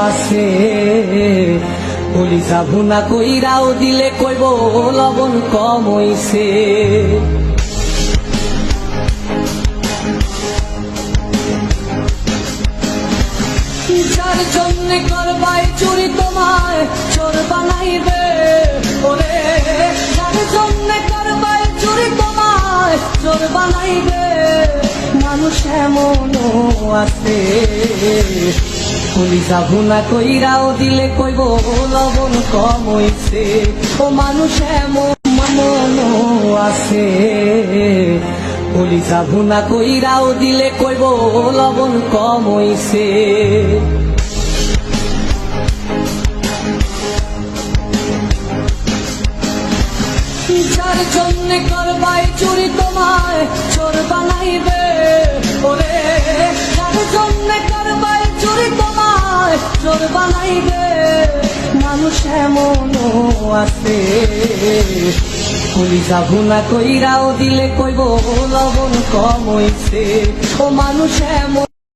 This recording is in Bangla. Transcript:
আছে কলিজা ভুনা কইরাও দিলে কইব লবণ কম হইছে। যার জন্য করবাই চুরি তোমায় চোর বানাইবে, ওরে যার জন্য করবাই চুরি তোমায় চোর বানাইবে। মানুষ এমনও আছে কলিজা ভুনা কইরাও দিলে কইব লবণ কম হইছে। ও মানুষ এমনও আছে কলিজা ভুনা কইরাও দিলে কইব লবণ কম হইছে। যার জন্য করবাই চুরি তোমায় চোর বানাইবে, ওরে যার জন্য করবাই চুরি তোমায় চোর বানাইবে। মানুষ এমনও আছে কলিজা ভুনা কইরাও দিলে কইব লবণ কম হইছে। ও মানুষ এমন